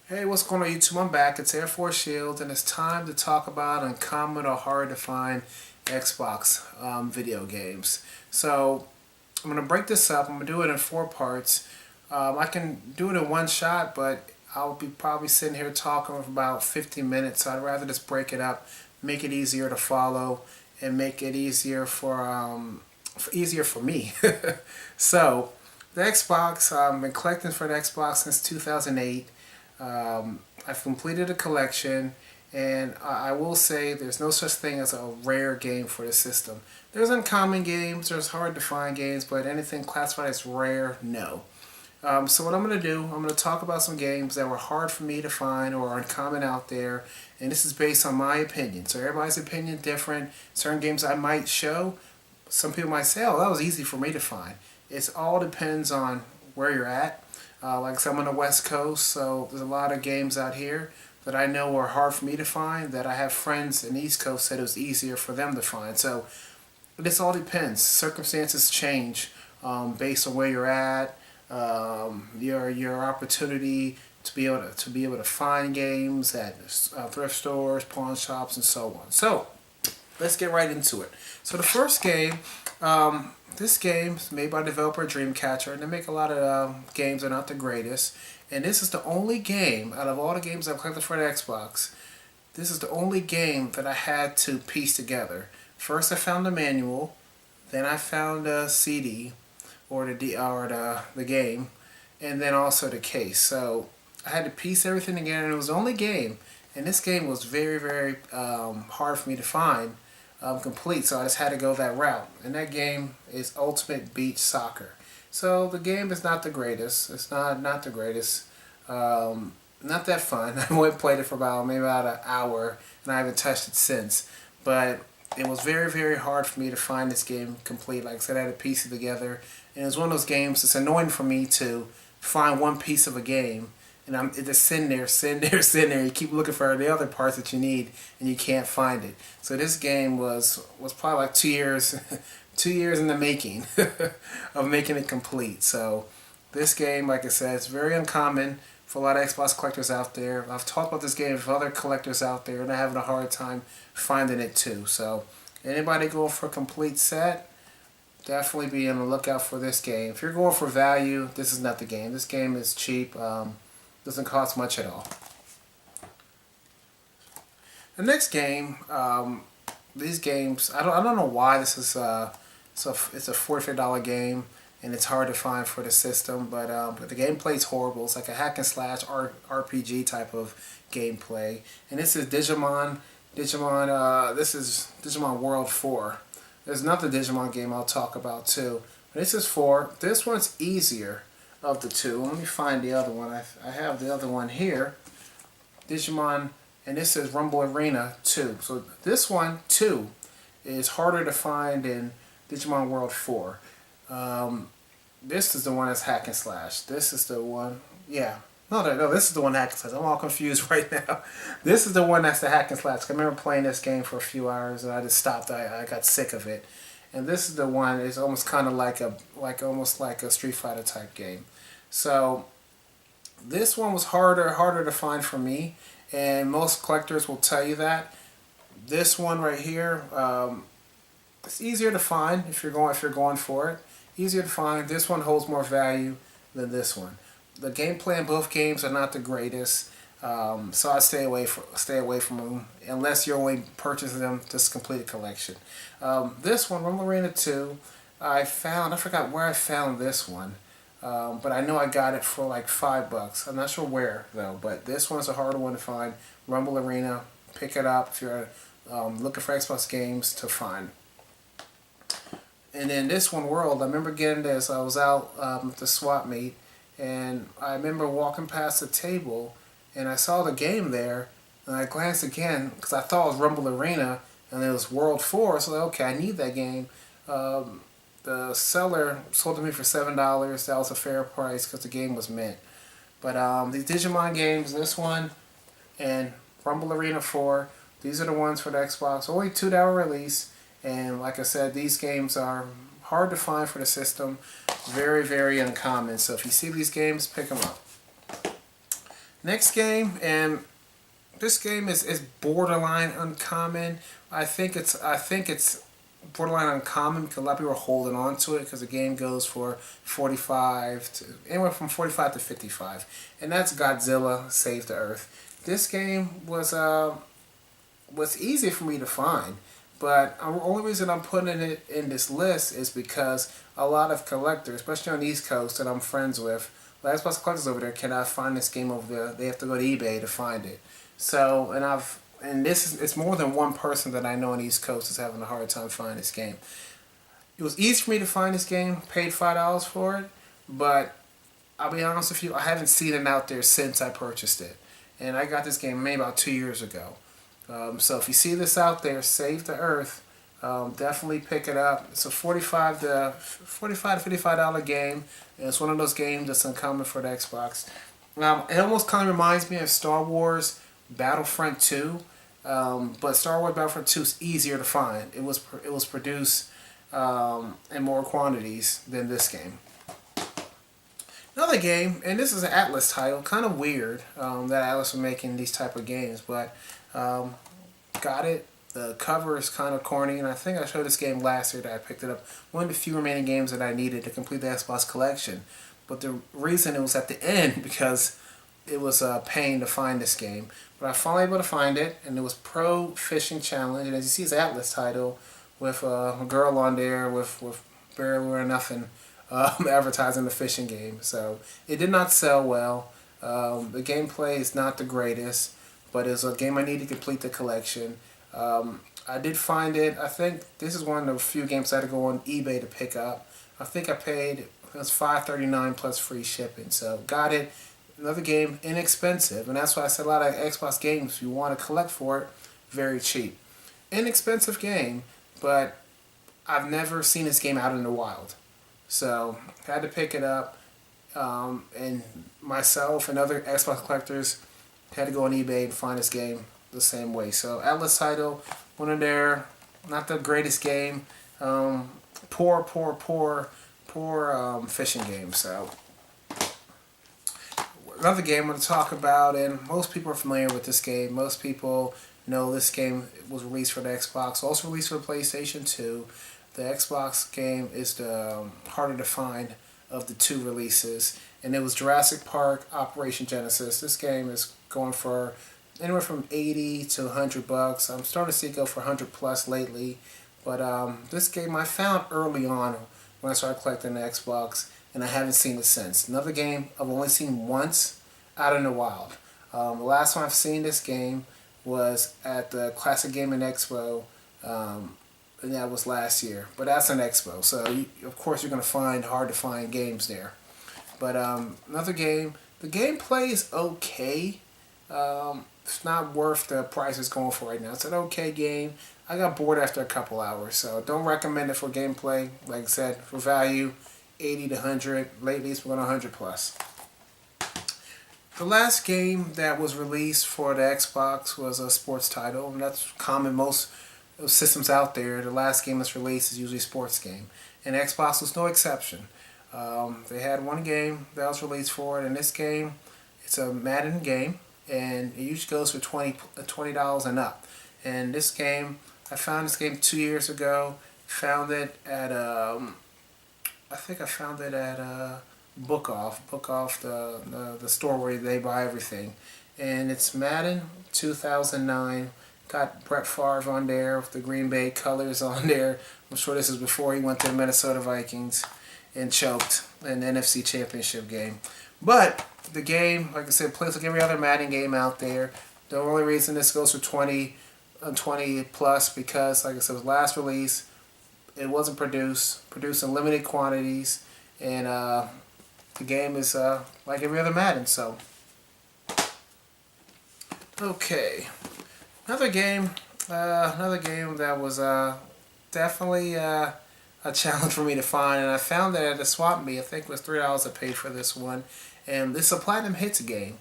Hey, what's going on YouTube? I'm back. It's Air Force Shields, and it's time to talk about uncommon or hard to find Xbox video games. So I'm going to break this up. I'm going to do it in four parts. I can do it in one shot, but I'll be probably sitting here talking for about 15 minutes. So I'd rather just break it up, make it easier to follow, and make it easier for me. So the Xbox, I've been collecting for the Xbox since 2008. I've completed a collection, and I will say there's no such thing as a rare game for the system. There's uncommon games, there's hard to find games, but anything classified as rare, no. So what I'm going to do, I'm going to talk about some games that were hard for me to find or uncommon out there, and this is based on my opinion. So everybody's opinion different. Certain games I might show, some people might say, oh, that was easy for me to find. It all depends on where you're at. Like I said, I'm on the West Coast, so there's a lot of games out here that I know are hard for me to find that I have friends in the East Coast said it was easier for them to find. So this all depends. Circumstances change based on where you're at, your opportunity to be able to find games at thrift stores, pawn shops, and so on. So let's get right into it. So the first game, this game is made by developer Dreamcatcher, and they make a lot of games that are not the greatest. And this is the only game out of all the games I've collected for the Xbox. This is the only game that I had to piece together. First, I found the manual, then I found a CD or the game, and then also the case. So I had to piece everything together, and it was the only game. And this game was very, very hard for me to find complete, so I just had to go that route. And that game is Ultimate Beach Soccer. So the game is not the greatest. It's not the greatest. Not that fun. I went and played it for maybe about an hour, and I haven't touched it since. But it was very, very hard for me to find this game complete. Like I said, I had to piece it together, and it was one of those games. It's annoying for me to find one piece of a game, and I'm just sitting there, sitting there, sitting there. You keep looking for the other parts that you need, and you can't find it. So this game was probably like 2 years, 2 years in the making of making it complete. So this game, like I said, it's very uncommon for a lot of Xbox collectors out there. I've talked about this game with other collectors out there, and they're having a hard time finding it too. So anybody going for a complete set, definitely be on the lookout for this game. If you're going for value, this is not the game. This game is cheap. Doesn't cost much at all. The next game, these games, I don't know why this is it's a $45 game, and it's hard to find for the system, but the gameplay is horrible. It's like a hack and slash RPG type of gameplay, and this is Digimon. This is Digimon World 4. There's another Digimon game I'll talk about too, but this is 4. This one's easier of the two. Let me find the other one. I have the other one here, Digimon, and this is Rumble Arena 2. So this one 2 is harder to find than Digimon World 4. This is the one that's hack and slash. This is the one, yeah. No, this is the one hack and slash. I'm all confused right now. This is the one that's the hack and slash. I remember playing this game for a few hours and I just stopped. I got sick of it. And this is the one. It's almost kind of almost like a Street Fighter type game. So this one was harder to find for me, and most collectors will tell you that. This one right here, it's easier to find if you're going for it. Easier to find. This one holds more value than this one. The gameplay in both games are not the greatest, so I stay away from them unless you're only purchasing them to complete a collection. This one, Rumble Arena 2, I forgot where I found this one, but I know I got it for like $5. I'm not sure where though, but this one's a harder one to find. Rumble Arena, pick it up if you're looking for Xbox games to find. And then this one, World, I remember getting this. I was out with the swap meet, and I remember walking past the table, and I saw the game there, and I glanced again, because I thought it was Rumble Arena, and it was World 4, so okay, I need that game. The seller sold it to me for $7. That was a fair price, because the game was mint. But these Digimon games, this one, and Rumble Arena 4, these are the ones for the Xbox. Only 2 that were released. And like I said, these games are hard to find for the system. Very, very uncommon. So if you see these games, pick them up. Next game, and this game is borderline uncommon. I think it's borderline uncommon because a lot of people are holding on to it because the game goes for 45 to anywhere from 45 to 55, and that's Godzilla Save the Earth. This game was easy for me to find, but the only reason I'm putting it in this list is because a lot of collectors, especially on the East Coast that I'm friends with, last Xbox collectors over there cannot find this game over there. They have to go to eBay to find it. So, and this is it's more than one person that I know on the East Coast is having a hard time finding this game. It was easy for me to find this game. Paid $5 for it, but I'll be honest with you, I haven't seen it out there since I purchased it, and I got this game maybe about 2 years ago. So if you see this out there, Save the Earth. Definitely pick it up. It's a 45 to $55 game. And it's one of those games that's uncommon for the Xbox. It almost kind of reminds me of Star Wars Battlefront 2, but Star Wars Battlefront 2 is easier to find. It was produced in more quantities than this game. Another game, and this is an Atlas title, kind of weird that Atlas was making these type of games, but got it. The cover is kind of corny, and I think I showed this game last year that I picked it up. One of the few remaining games that I needed to complete the Xbox collection. But the reason it was at the end because it was a pain to find this game. But I finally able to find it, and it was Pro Fishing Challenge. And as you see, it's an Atlas title with a girl on there with barely or nothing advertising the fishing game. So it did not sell well. The gameplay is not the greatest, but it's a game I need to complete the collection. I did find it. I think this is one of the few games I had to go on eBay to pick up. I think I paid, it was $5.39 plus free shipping. So got it. Another game, inexpensive, and that's why I said a lot of Xbox games, if you want to collect for it, very cheap. Inexpensive game, but I've never seen this game out in the wild. So had to pick it up, and myself and other Xbox collectors had to go on eBay and find this game the same way. So Atlas title, one of their, not the greatest game, poor fishing game. So another game I'm going to talk about, and most people are familiar with this game. Most people know this game was released for the Xbox, also released for the PlayStation 2. The Xbox game is the harder to find of the two releases, and it was Jurassic Park Operation Genesis. This game is going for anywhere from 80 to $100. I'm starting to see it go for 100 plus lately, but this game I found early on when I started collecting the Xbox, and I haven't seen it since. Another game I've only seen once out in the wild. The last time I've seen this game was at the Classic Gaming Expo, and that was last year. But that's an expo, so of course you're going to find hard to find games there. But another game, the gameplay is okay. It's not worth the price it's going for right now. It's an okay game. I got bored after a couple hours, so don't recommend it for gameplay. Like I said, for value, 80 to 100. Lately, it's been 100 plus. The last game that was released for the Xbox was a sports title, and that's common most systems out there. The last game that's released is usually a sports game, and Xbox was no exception. They had one game that was released for it, and this game, it's a Madden game, and it usually goes for $20 and up. And this game, I found this game 2 years ago. Found it at I think I found it at Book Off the store where they buy everything, and it's Madden 2009. Got Brett Favre on there with the Green Bay colors on there. I'm sure this is before he went to the Minnesota Vikings and choked in the NFC Championship game. But the game, like I said, plays like every other Madden game out there. The only reason this goes for 20 plus because, like I said, it was last release. It wasn't produced in limited quantities, and the game is like every other Madden. So, okay. Another game that was definitely a challenge for me to find, and I found it at a swap meet. I think it was $3 I paid for this one, and this is a Platinum Hits game.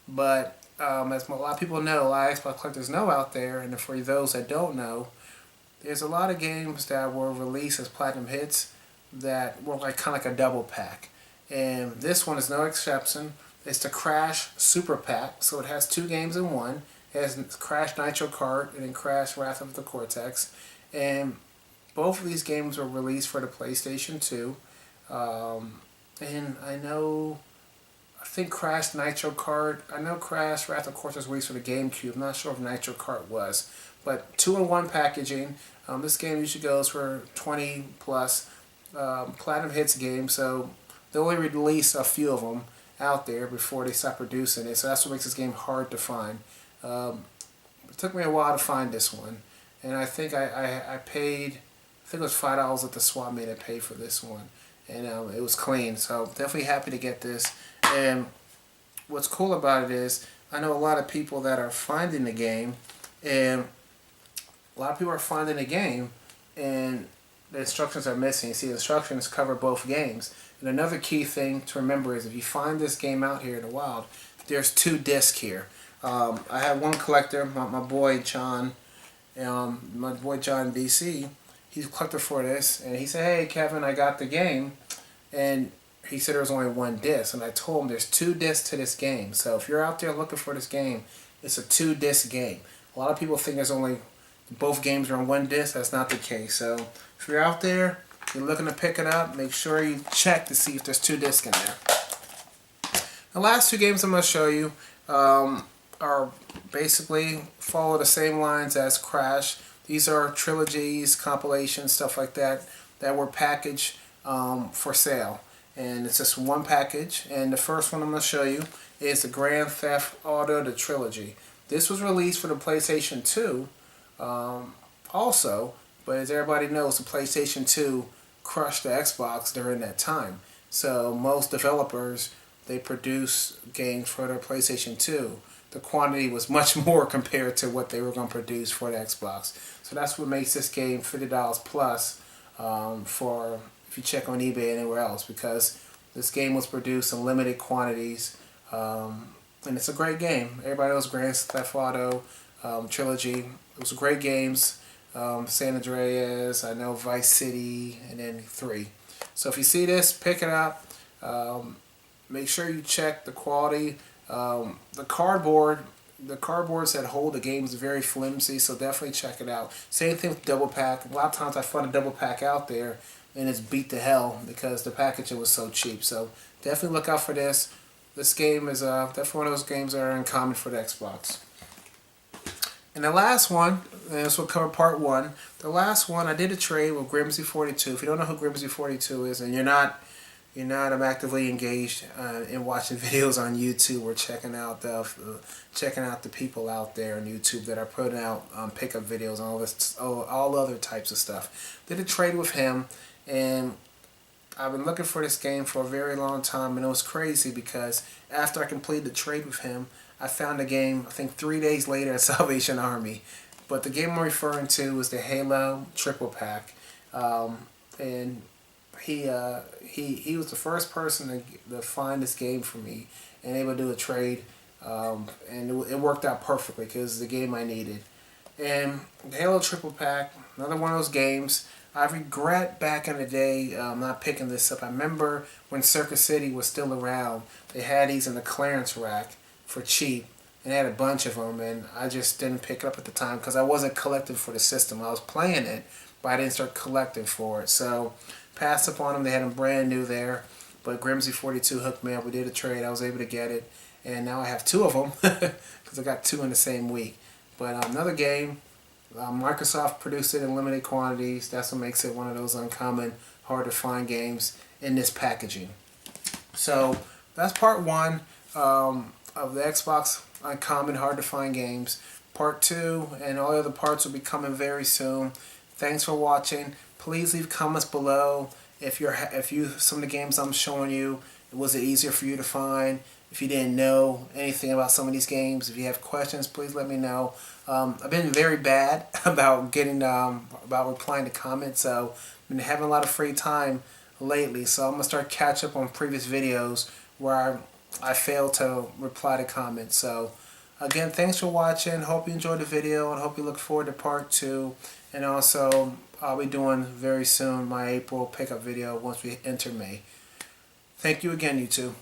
But as a lot of people know, a lot of Xbox collectors know out there, and for those that don't know, there's a lot of games that were released as Platinum Hits that were like kind of like a double pack, and this one is no exception. It's the Crash Super Pack, so it has 2 games in one. It has Crash Nitro Kart and then Crash Wrath of the Cortex. And both of these games were released for the PlayStation 2. And I think Crash Nitro Kart, I know Crash Wrath of Cortex was released for the GameCube. I'm not sure if Nitro Kart was. But 2-in-1 packaging. This game usually goes for 20 plus. Platinum Hits game, so they only release a few of them out there before they stop producing it. So that's what makes this game hard to find. It took me a while to find this one. And I think I paid, I think it was $5 at the swap meet I paid for this one. And it was clean, so definitely happy to get this. And what's cool about it is, I know a lot of people that are finding the game, and a lot of people are finding the game, and the instructions are missing. You see, the instructions cover both games. And another key thing to remember is if you find this game out here in the wild, there's 2 discs here. I had one collector, my boy John, BC. He's a collector for this, and he said, "Hey Kevin, I got the game," and he said there was only 1 disc, and I told him there's 2 discs to this game. So if you're out there looking for this game, it's a 2-disc game. A lot of people think there's only both games are on 1 disc. That's not the case. So if you're out there, you're looking to pick it up, make sure you check to see if there's 2 discs in there. The last 2 games I'm going to show you are basically follow the same lines as Crash. These are trilogies, compilations, stuff like that were packaged for sale. And it's just one package. And the first one I'm going to show you is the Grand Theft Auto, the Trilogy. This was released for the PlayStation 2 also, but as everybody knows, the PlayStation 2 crushed the Xbox during that time. So most developers, they produce games for their PlayStation 2. The quantity was much more compared to what they were going to produce for the Xbox. So that's what makes this game $50 plus for if you check on eBay and anywhere else, because this game was produced in limited quantities, and it's a great game. Everybody knows Grand Theft Auto Trilogy. It was great games. San Andreas, I know Vice City, and then 3. So if you see this, pick it up. Make sure you check the quality. The cardboards that hold the games are very flimsy, so definitely check it out. Same thing with double pack. A lot of times I find a double pack out there and it's beat to hell because the packaging was so cheap. So definitely look out for this. This game is definitely one of those games that are uncommon for the Xbox. And the last one, and this will cover part 1. The last one, I did a trade with Grimsy42. If you don't know who Grimsy42 is, and you're not actively engaged in watching videos on YouTube or checking out the people out there on YouTube that are putting out pickup videos and all other types of stuff. Did a trade with him, and I've been looking for this game for a very long time, and it was crazy because after I completed the trade with him, I found the game, I think 3 days later at Salvation Army. But the game I'm referring to is the Halo Triple Pack. And he was the first person to find this game for me and able to do a trade. And it worked out perfectly because it's the game I needed. And the Halo Triple Pack, another one of those games, I regret back in the day not picking this up. I remember when Circuit City was still around, they had these in the clearance rack for cheap, and they had a bunch of them, and I just didn't pick it up at the time because I wasn't collecting for the system. I was playing it, but I didn't start collecting for it. So passed up on them. They had them brand new there, but Grimsy42 hooked me up. We did a trade. I was able to get it, and now I have 2 of them because I got 2 in the same week. But another game, Microsoft produced it in limited quantities. That's what makes it one of those uncommon, hard to find games in this packaging. So that's part 1 of the Xbox uncommon, hard to find games. Part 2 and all the other parts will be coming very soon. Thanks for watching. Please leave comments below if some of the games I'm showing you, was it easier for you to find? If you didn't know anything about some of these games, if you have questions, please let me know. I've been very bad about replying to comments, so I've been having a lot of free time lately. So I'm gonna start catch up on previous videos where I failed to reply to comments. So again, thanks for watching. Hope you enjoyed the video and hope you look forward to part 2. And also, I'll be doing very soon my April pickup video once we enter May. Thank you again, YouTube.